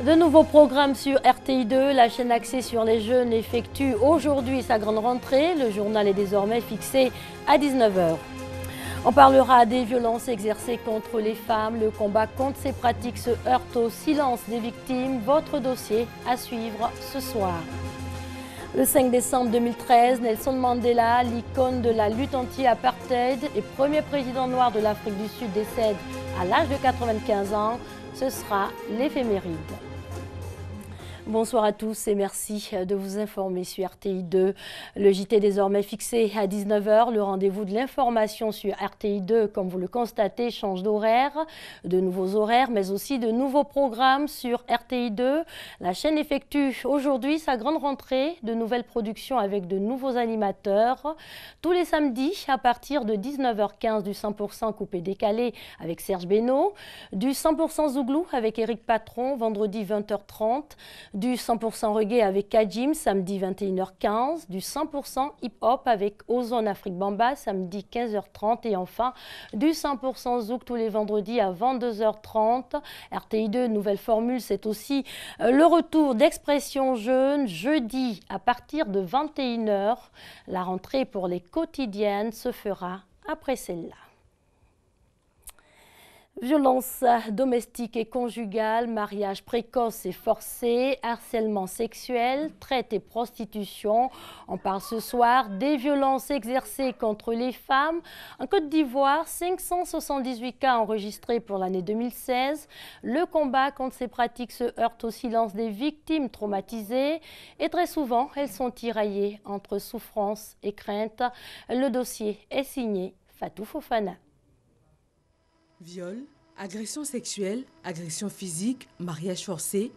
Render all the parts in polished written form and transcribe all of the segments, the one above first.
De nouveaux programmes sur RTI2, la chaîne axée sur les jeunes effectue aujourd'hui sa grande rentrée. Le journal est désormais fixé à 19 h. On parlera des violences exercées contre les femmes. Le combat contre ces pratiques se heurte au silence des victimes. Votre dossier à suivre ce soir. Le 5 décembre 2013, Nelson Mandela, l'icône de la lutte anti-apartheid et premier président noir de l'Afrique du Sud, décède à l'âge de 95 ans. Ce sera l'éphéméride. Bonsoir à tous et merci de vous informer sur RTI2. Le JT est désormais fixé à 19 h. Le rendez-vous de l'information sur RTI2, comme vous le constatez, change d'horaire. De nouveaux horaires, mais aussi de nouveaux programmes sur RTI2. La chaîne effectue aujourd'hui sa grande rentrée, de nouvelles productions avec de nouveaux animateurs. Tous les samedis, à partir de 19 h 15, du 100% coupé décalé avec Serge Benoît, du 100% Zouglou avec Éric Patron, vendredi 20 h 30, du 100% reggae avec Kajim, samedi 21 h 15, du 100% hip-hop avec Ozone Afrique Bamba, samedi 15 h 30 et enfin du 100% zouk tous les vendredis à 22 h 30. RTI2, nouvelle formule, c'est aussi le retour d'Expression Jeune, jeudi à partir de 21 h. La rentrée pour les quotidiennes se fera après celle-là. Violence domestique et conjugale, mariage précoce et forcé, harcèlement sexuel, traite et prostitution. On parle ce soir des violences exercées contre les femmes. En Côte d'Ivoire, 578 cas enregistrés pour l'année 2016. Le combat contre ces pratiques se heurte au silence des victimes traumatisées et très souvent, elles sont tiraillées entre souffrance et crainte. Le dossier est signé Fatou Fofana. Viol, agression sexuelle, agression physique, mariage forcé.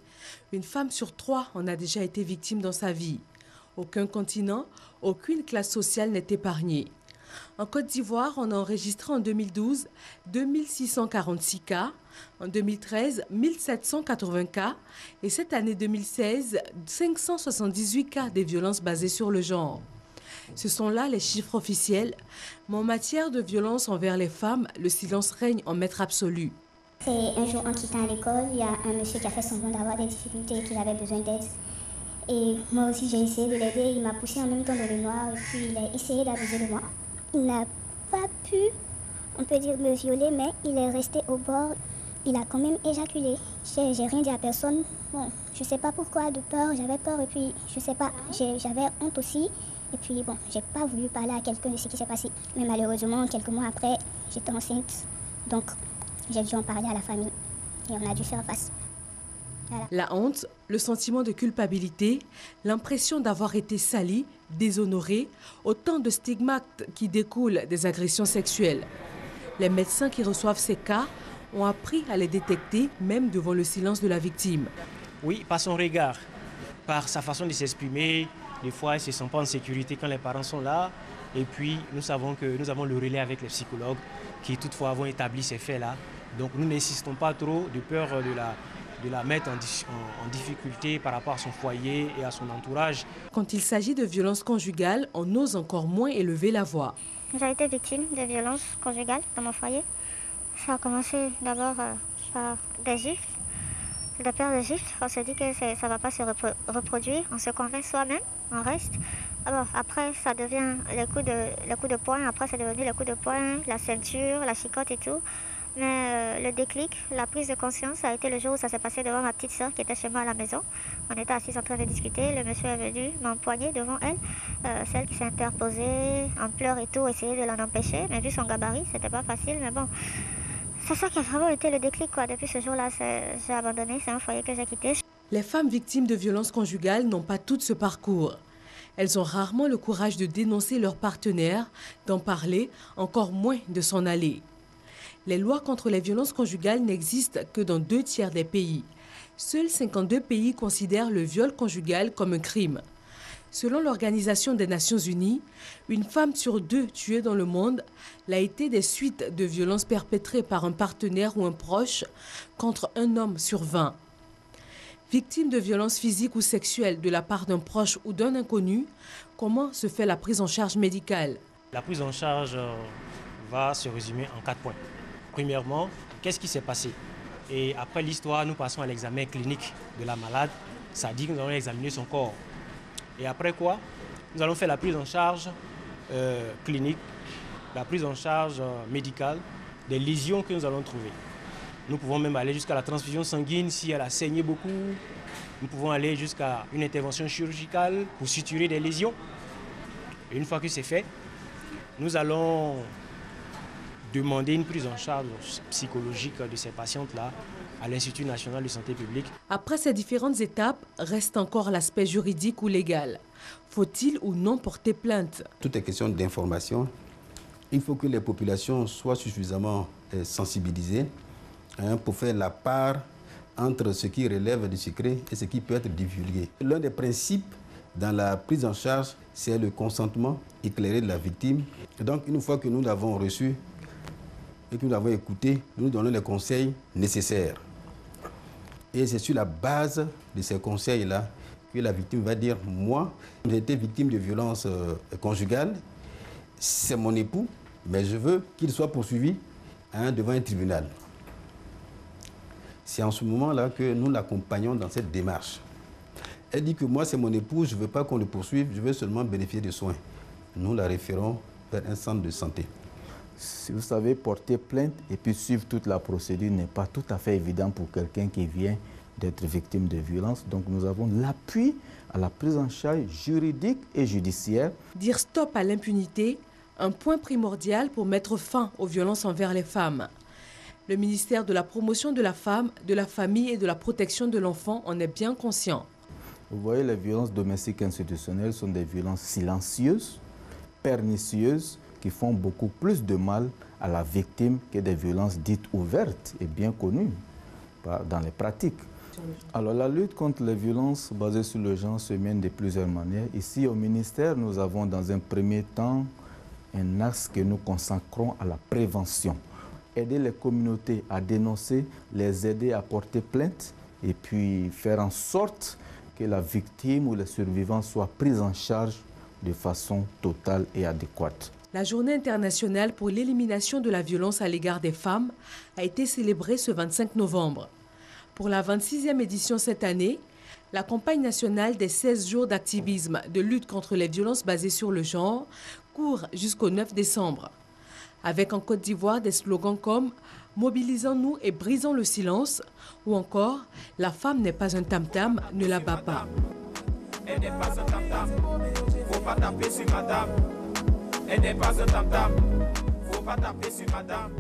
Une femme sur 3 en a déjà été victime dans sa vie. Aucun continent, aucune classe sociale n'est épargnée. En Côte d'Ivoire, on a enregistré en 2012 2646 cas, en 2013 1780 cas et cette année 2016 578 cas de violences basées sur le genre. Ce sont là les chiffres officiels, mais en matière de violence envers les femmes, le silence règne en maître absolu. C'est un jour en quittant l'école, il y a un monsieur qui a fait semblant d'avoir des difficultés et qu'il avait besoin d'aide. Et moi aussi j'ai essayé de l'aider, il m'a poussé en même temps dans le noir et puis il a essayé d'abuser de moi. Il n'a pas pu, on peut dire, me violer, mais il est resté au bord. Il a quand même éjaculé. J'ai rien dit à personne. Bon, je sais pas pourquoi, de peur, j'avais peur et puis je sais pas, j'avais honte aussi. Et puis bon, j'ai pas voulu parler à quelqu'un de ce qui s'est passé. Mais malheureusement, quelques mois après, j'étais enceinte. Donc, j'ai dû en parler à la famille. Et on a dû faire face. Voilà. La honte, le sentiment de culpabilité, l'impression d'avoir été sali, déshonoré, autant de stigmates qui découlent des agressions sexuelles. Les médecins qui reçoivent ces cas ont appris à les détecter, même devant le silence de la victime. Oui, par son regard, par sa façon de s'exprimer. Des fois, elles ne se sentent pas en sécurité quand les parents sont là. Et puis, nous savons que nous avons le relais avec les psychologues qui, toutefois, avons établi ces faits-là. Donc, nous n'insistons pas trop de peur de la mettre en difficulté par rapport à son foyer et à son entourage. Quand il s'agit de violences conjugales, on ose encore moins élever la voix. J'ai été victime de violences conjugales dans mon foyer. Ça a commencé d'abord par des gifles. De peur de gifles, on se dit que ça ne va pas se reproduire, on se convainc soi-même, on reste. Alors après, ça devient le coup de poing, après c'est devenu le coup de poing, la ceinture, la chicotte et tout. Mais le déclic, la prise de conscience a été le jour où ça s'est passé devant ma petite soeur qui était chez moi à la maison. On était assis en train de discuter, le monsieur est venu m'empoigner devant elle, celle qui s'est interposée en pleurs et tout, essayer de l'en empêcher, mais vu son gabarit, c'était pas facile, mais bon. C'est ça qui a vraiment été le déclic, quoi. Depuis ce jour-là, j'ai abandonné, c'est un foyer que j'ai quitté. Les femmes victimes de violences conjugales n'ont pas toutes ce parcours. Elles ont rarement le courage de dénoncer leur partenaire, d'en parler, encore moins de s'en aller. Les lois contre les violences conjugales n'existent que dans 2 tiers des pays. Seuls 52 pays considèrent le viol conjugal comme un crime. Selon l'Organisation des Nations Unies, une femme sur 2 tuée dans le monde l'a été des suites de violences perpétrées par un partenaire ou un proche contre un homme sur 20. Victime de violences physiques ou sexuelles de la part d'un proche ou d'un inconnu, comment se fait la prise en charge médicale? La prise en charge va se résumer en 4 points. Premièrement, qu'est-ce qui s'est passé? Et après l'histoire, nous passons à l'examen clinique de la malade. Ça dit que nous allons examiner son corps. Et après quoi, nous allons faire la prise en charge clinique, la prise en charge médicale des lésions que nous allons trouver. Nous pouvons même aller jusqu'à la transfusion sanguine si elle a saigné beaucoup. Nous pouvons aller jusqu'à une intervention chirurgicale pour suturer des lésions. Et une fois que c'est fait, nous allons demander une prise en charge psychologique de ces patientes-là à l'Institut national de santé publique. Après ces différentes étapes, reste encore l'aspect juridique ou légal. Faut-il ou non porter plainte? Tout est question d'information. Il faut que les populations soient suffisamment sensibilisées pour faire la part entre ce qui relève du secret et ce qui peut être divulgué. L'un des principes dans la prise en charge, c'est le consentement éclairé de la victime. Et donc, une fois que nous l'avons reçu et que nous l'avons écouté, nous donnons les conseils nécessaires. Et c'est sur la base de ces conseils-là que la victime va dire « Moi, j'ai été victime de violences conjugales, c'est mon époux, mais je veux qu'il soit poursuivi devant un tribunal. » C'est en ce moment-là que nous l'accompagnons dans cette démarche. Elle dit que moi, c'est mon époux, je ne veux pas qu'on le poursuive, je veux seulement bénéficier de soins. Nous la référons vers un centre de santé. Si vous savez, porter plainte et puis suivre toute la procédure n'est pas tout à fait évident pour quelqu'un qui vient d'être victime de violence. Donc nous avons l'appui à la prise en charge juridique et judiciaire. Dire stop à l'impunité, un point primordial pour mettre fin aux violences envers les femmes. Le ministère de la Promotion de la Femme, de la Famille et de la Protection de l'Enfant en est bien conscient. Vous voyez, les violences domestiques institutionnelles sont des violences silencieuses, pernicieuses, qui font beaucoup plus de mal à la victime que des violences dites ouvertes et bien connues dans les pratiques. Alors la lutte contre les violences basées sur le genre se mène de plusieurs manières. Ici au ministère, nous avons dans un premier temps un axe que nous consacrons à la prévention. Aider les communautés à dénoncer, les aider à porter plainte et puis faire en sorte que la victime ou les survivants soient pris en charge de façon totale et adéquate. La Journée internationale pour l'élimination de la violence à l'égard des femmes a été célébrée ce 25 novembre. Pour la 26e édition cette année, la campagne nationale des 16 jours d'activisme de lutte contre les violences basées sur le genre court jusqu'au 9 décembre. Avec en Côte d'Ivoire des slogans comme « Mobilisons-nous et brisons le silence » ou encore « La femme n'est pas un tam-tam, ne la bats pas ». Elle n'est pas un tam-tam, faut pas taper sur madame. Elle n'est pas un tam-tam, faut pas taper sur madame.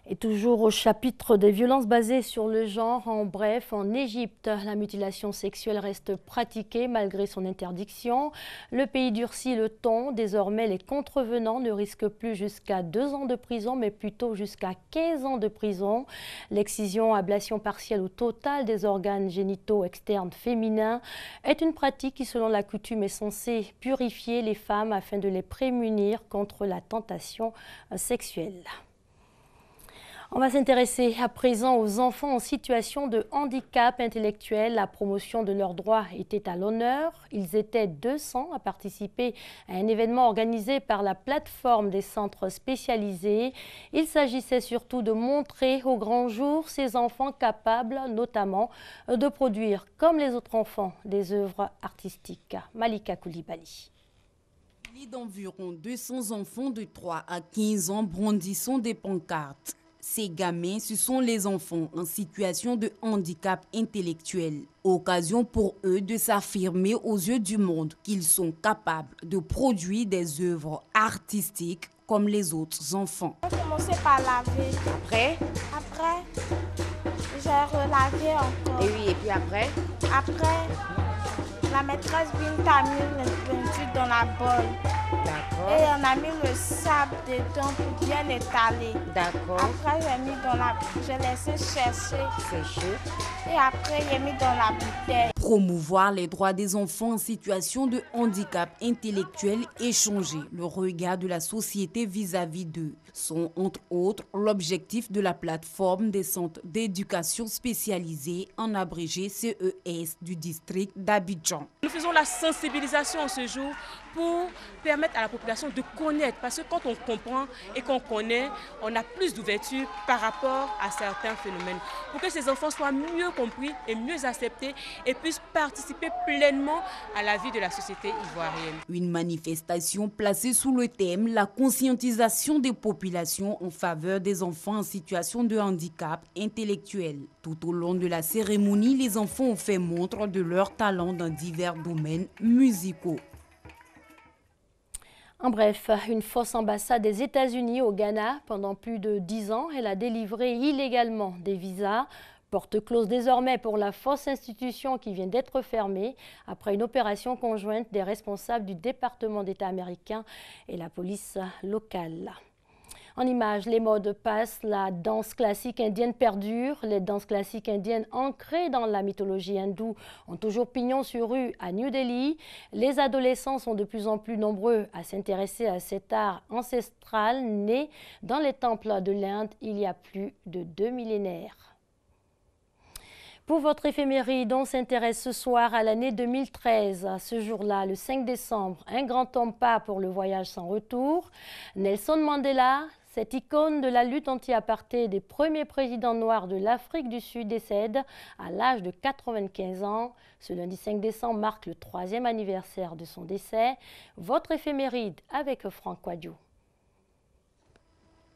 Et toujours au chapitre des violences basées sur le genre, en bref, en Égypte, la mutilation sexuelle reste pratiquée malgré son interdiction. Le pays durcit le ton. Désormais, les contrevenants ne risquent plus jusqu'à 2 ans de prison, mais plutôt jusqu'à 15 ans de prison. L'excision, ablation partielle ou totale des organes génitaux externes féminins est une pratique qui, selon la coutume, est censée purifier les femmes afin de les prémunir contre la tentation sexuelle. On va s'intéresser à présent aux enfants en situation de handicap intellectuel. La promotion de leurs droits était à l'honneur. Ils étaient 200 à participer à un événement organisé par la plateforme des centres spécialisés. Il s'agissait surtout de montrer au grand jour ces enfants capables notamment de produire, comme les autres enfants, des œuvres artistiques. Malika Koulibaly. D'environ 200 enfants de 3 à 15 ans brandissant des pancartes. Ces gamins, ce sont les enfants en situation de handicap intellectuel. Occasion pour eux de s'affirmer aux yeux du monde qu'ils sont capables de produire des œuvres artistiques comme les autres enfants. J'ai commencé par laver. Après, j'ai relavé encore. Et oui, et puis après, la maîtresse Binta a mis la peinture dans la bolle. D'accord. Et on a mis le sable dedans pour bien étaler. D'accord. Après, j'ai laissé chercher. Sécher. Et après, j'ai mis dans la bouteille. Promouvoir les droits des enfants en situation de handicap intellectuel et changer le regard de la société vis-à-vis d'eux sont entre autres l'objectif de la plateforme des centres d'éducation spécialisés, en abrégé CES du district d'Abidjan. Nous faisons la sensibilisation ce jour pour permettre à la population de connaître. Parce que quand on comprend et qu'on connaît, on a plus d'ouverture par rapport à certains phénomènes. Pour que ces enfants soient mieux compris et mieux acceptés et puissent participer pleinement à la vie de la société ivoirienne. Une manifestation placée sous le thème « La conscientisation des populations en faveur des enfants en situation de handicap intellectuel ». Tout au long de la cérémonie, les enfants ont fait montre de leur talent dans divers domaines musicaux. En bref, une fausse ambassade des États-Unis au Ghana pendant plus de 10 ans. Elle a délivré illégalement des visas. Porte close désormais pour la fausse institution qui vient d'être fermée après une opération conjointe des responsables du département d'État américain et la police locale. En images, les modes passent, la danse classique indienne perdure. Les danses classiques indiennes ancrées dans la mythologie hindoue ont toujours pignon sur rue à New Delhi. Les adolescents sont de plus en plus nombreux à s'intéresser à cet art ancestral né dans les temples de l'Inde il y a plus de 2 millénaires. Pour votre éphéméride, on s'intéresse ce soir à l'année 2013. À ce jour-là, le 5 décembre, un grand homme part pour le voyage sans retour. Nelson Mandela, cette icône de la lutte anti-apartheid des premiers présidents noirs de l'Afrique du Sud, décède à l'âge de 95 ans. Ce lundi 5 décembre marque le 3e anniversaire de son décès. Votre éphéméride avec Franck Quadio.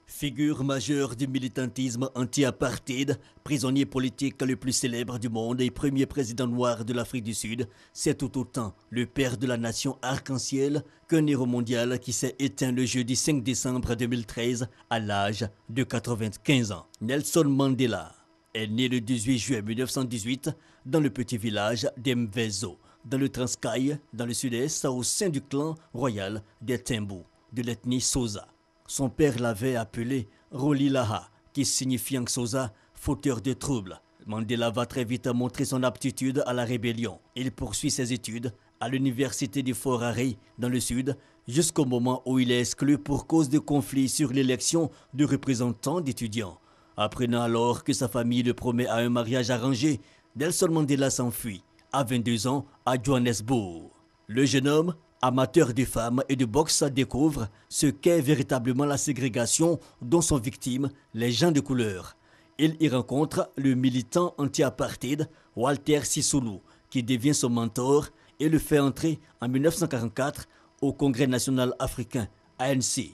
Figure majeure du militantisme anti-apartheid, prisonnier politique le plus célèbre du monde et premier président noir de l'Afrique du Sud, c'est tout autant le père de la nation arc-en-ciel qu'un héros mondial qui s'est éteint le jeudi 5 décembre 2013 à l'âge de 95 ans. Nelson Mandela est né le 18 juillet 1918 dans le petit village d'Mvezo, dans le Transkei, dans le sud-est, au sein du clan royal des Tembu, de l'ethnie Xhosa. Son père l'avait appelé Rolilaha, qui signifie en Xhosa fauteur de troubles. Mandela va très vite montrer son aptitude à la rébellion. Il poursuit ses études à l'université de Fort Hare dans le sud, jusqu'au moment où il est exclu pour cause de conflits sur l'élection de représentants d'étudiants. Apprenant alors que sa famille le promet à un mariage arrangé, Nelson Mandela s'enfuit à 22 ans à Johannesburg. Le jeune homme, amateur de femmes et de boxe, découvre ce qu'est véritablement la ségrégation dont sont victimes les gens de couleur. Il y rencontre le militant anti-apartheid Walter Sisulu, qui devient son mentor et le fait entrer en 1944 au Congrès national africain, ANC.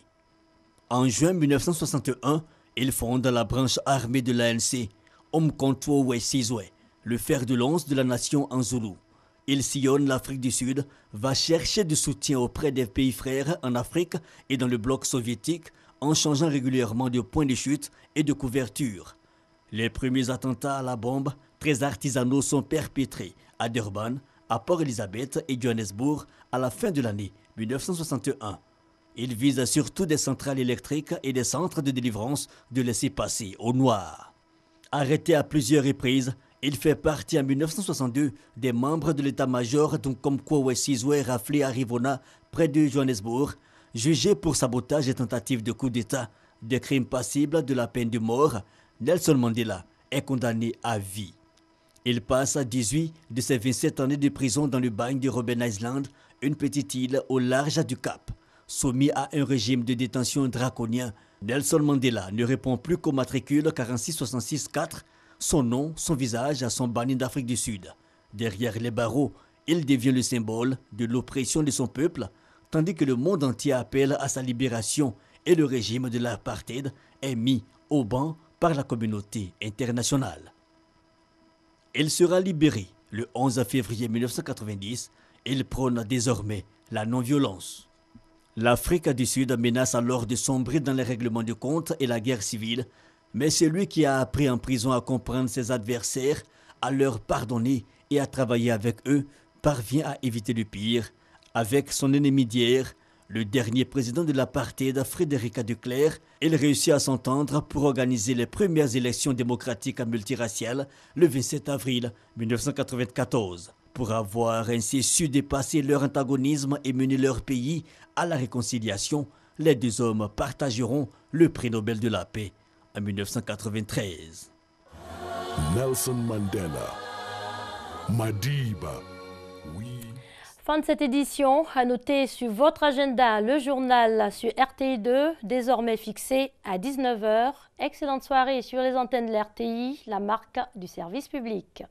En juin 1961, il fonde la branche armée de l'ANC, Umkhonto we Sizwe, le fer de lance de la nation en Zoulou. Il sillonne l'Afrique du Sud, va chercher du soutien auprès des pays frères en Afrique et dans le bloc soviétique en changeant régulièrement de point de chute et de couverture. Les premiers attentats à la bombe, très artisanaux, sont perpétrés à Durban, à Port Elizabeth et Johannesburg à la fin de l'année 1961. Il vise surtout des centrales électriques et des centres de délivrance de laissez-passer aux Noirs. Arrêté à plusieurs reprises, il fait partie en 1962 des membres de l'état-major d'Umkhonto we Sizwe raflé à Rivona, près de Johannesburg, jugé pour sabotage et tentative de coup d'État, des crimes passibles de la peine de mort. Nelson Mandela est condamné à vie. Il passe 18 de ses 27 années de prison dans le bagne de Robben Island, une petite île au large du Cap. Soumis à un régime de détention draconien, Nelson Mandela ne répond plus qu'au matricule 4666-4. Son nom, son visage sont bannis d'Afrique du Sud. Derrière les barreaux, il devient le symbole de l'oppression de son peuple, tandis que le monde entier appelle à sa libération et le régime de l'apartheid est mis au banc par la communauté internationale. Il sera libéré le 11 février 1990. Il prône désormais la non-violence. L'Afrique du Sud menace alors de sombrer dans les règlements de compte et la guerre civile, mais c'est lui qui a appris en prison à comprendre ses adversaires, à leur pardonner et à travailler avec eux, parvient à éviter le pire. Avec son ennemi d'hier, le dernier président de l'apartheid, Frédéric de Klerk, il réussit à s'entendre pour organiser les premières élections démocratiques multiraciales le 27 avril 1994. Pour avoir ainsi su dépasser leur antagonisme et mener leur pays à la réconciliation, les deux hommes partageront le prix Nobel de la paix en 1993. Nelson Mandela, Madiba, oui. Fin de cette édition. À noter sur votre agenda le journal sur RTI 2, désormais fixé à 19 h. Excellente soirée sur les antennes de l'RTI, la marque du service public.